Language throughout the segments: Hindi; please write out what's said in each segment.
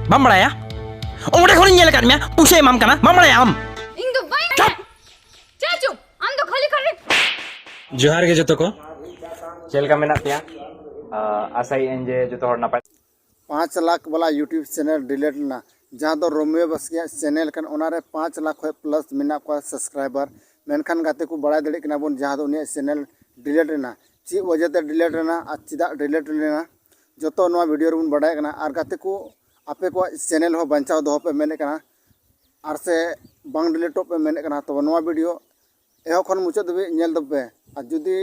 Bam bada ya? Ongde khoni nyel kat mea, usai mam kana, bam bada ya am. ᱤᱧ ᱫᱚ ᱵᱟᱹᱧ ᱵᱟᱲᱟᱭᱟ ᱪᱟᱪᱩ ᱟᱢ ᱫᱚ ᱠᱷᱟᱹᱞᱤ ᱠᱷᱟᱹᱞᱤ जोहार के जो को चेलका मेना पिया आशाई एंजे जो हर नपाय 5 लाख वाला यूट्यूब चैनल डिलीट ना जहाँ दो रोमियो बस्किया चैनल कन ओनारे 5 लाख प्लस मेना को सब्सक्राइबर मेनखान गाते को बड़ा दड़े कना बोन जहाँ दो उनिया चैनल डिलीट ना ची वजह ते डिलीट ना आ चिदा डिलीट ना जतो नवा वीडियो रे बोन बड़ाय कना आर गाते को आपे को चैनल हो बंचाव दो पे मेने कना आर से बांग डिलीट पे मेने कना तो नवा वीडियो एहो खन मुचाद दबे नेल दबे आ जुदी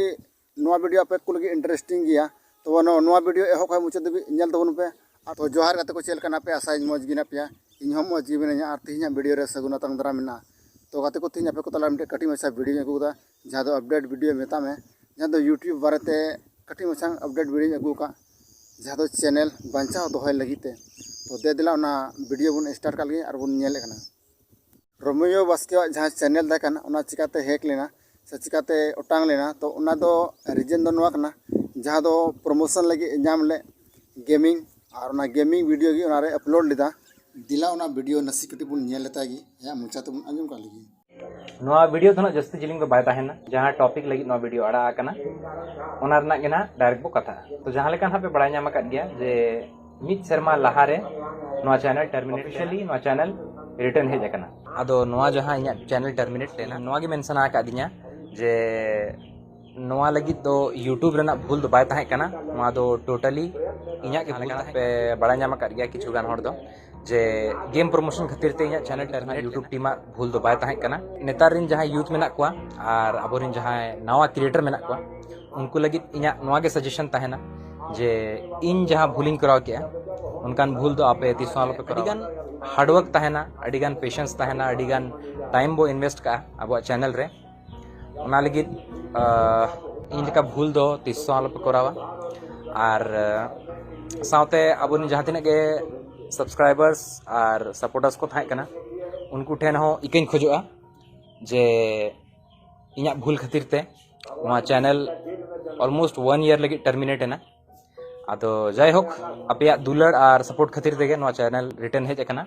नवा वीडियो आपे को लगी इंटरेस्टिंग गया तो नवा वीडियो एहो खन मुचाद दबे नेल दबन पे तो जोहार गाते को चेल कना पे आशा मौज गिना पे इन हम मौज गिना आर तिहिना वीडियो रे सगुना तंग दरा मिना तो गाते को तिहिना पे को तला मिटे कटी मसा वीडियो अगुदा जहाँ दो अपडेट वीडियो मेता में जहाँ दो यूट्यूब बारेते कटी मसा अपडेट वीडियो अगु का जहाँ दो चैनल बंचाव दोहय लगीते तो दे दिला ना वीडियो बन स्टार्ट कर लगी और बन नेले कना रोमियो बस्के जहाँ चैनल दा कना ओना चिकाते हैक लेना से चिकाते ओटांग लेना तो ओना दो रीजन दो नवा कना जहाँ दो प्रमोशन लगी नाम ले गेमिंग और ओना गेमिंग वीडियो की ओनारे अपलोड लेदा दिला ओना वीडियो नसी कटी बुन नेल लेता गी या मुचा तो बुन अंजम का लगी नवा वीडियो थोना जस्ती जिलिंग दो बाय ताहेना जहां टॉपिक लगी नवा वीडियो आड़ा आकना ओना रना गेना डायरेक्ट बो कथा तो जहां लेकन हापे बड़ाय नाम का गया जे मित शर्मा लहारे नवा चैनल टर्मिनेट ऑफिशियली नवा चैनल रिटर्न हे जकना आदो नवा जहां इया चैनल टर्मिनेट लेना नवा गे मेंशन आका दिया जे नवा लगी तो यूट्यूब रेना भूल दो बाय ताहे कना नवा दो टोटली इया के भूल पे बड़ा नाम का गया किछु गान हर दो जे गेम प्रमोशन खातिर ते इया चैनल टर्मिनेट यूट्यूब टीमा भूल दो बाय ताहे कना नेतार रिन जहां यूथ मेना कोआ और अबोरिन जहां नवा क्रिएटर मेना कोआ उनको लगी इया नवा के सजेशन ताहेना जे इन जहां भूलिंग कराव के उनकान भूल दो आपे 30 साल पे अडिगान हार्डवर्क ताहेना अडिगान पेशेंस ताहेना अडिगान टाइम बो इन्वेस्ट का अब चैनल रे ओना लगी इन लेका भूल दो 30 साल पे करावा और साथे अबोन जहां तिना के सब्सक्राइबर्स और सपोर्टर्स को थाय कना उनको ठेन हो इकन खोजोआ जे इया भूल खातिर ते वहाँ चैनल ऑलमोस्ट 1 ईयर लगी टर्मिनेट है ना आदो जाय होक अपया दुलड़ और सपोर्ट खातिर देगे नवा चैनल रिटर्न हेज कना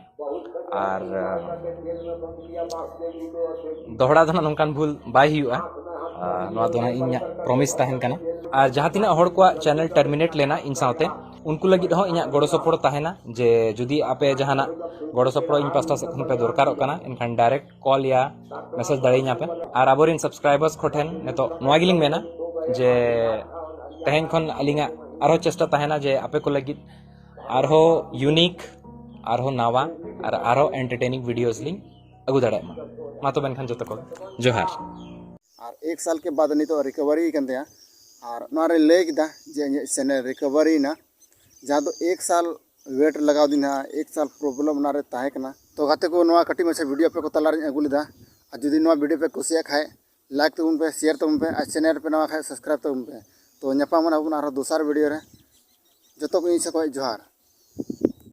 और दोहरा दो नोंकान भूल बाय हुआ नवा दो इन्या प्रॉमिस ताहन कना और जहां तिना हड़ को चैनल टर्मिनेट लेना इन साथे उनको लगी हो इन्या गड़ो सपोर्ट ताहेना जे जुदी आपे जहाना गड़ो सपोर्ट इन पास्टा से खन पे दरकार कना इनखान डायरेक्ट कॉल या मैसेज दाड़ेኛ पे और अबोरिन सब्सक्राइबर्स खोठेन नेतो नवा गिलिंग मेना जे तहन खन अलिंगा आरो चेष्टा ताहेना जे आपे को लगी आरो यूनिक आरो नावा और आरो एंटरटेनिंग वीडियोस लिंग अगु दाड़े मा तो बेनखान जतो को जोहार और 1 साल के बाद नहीं तो रिकवरी करते हैं और नारे ले किदा जे चैनल रिकवरी ना जहाँ तो 1 साल वेट लगाव दिन 1 साल प्रॉब्लम नारे ताहे कना तो गाते को नवा कटी मछे वीडियो पे को तलार अगु लेदा और जुदी नवा वीडियो पे कुसिया खाए लाइक तबन पे शेयर तबन पे और चैनल पे नवा खाए सब्सक्राइब तबन पे तो नपामन अब दूसरा वीडियो रे जतो को इन से को जोहार।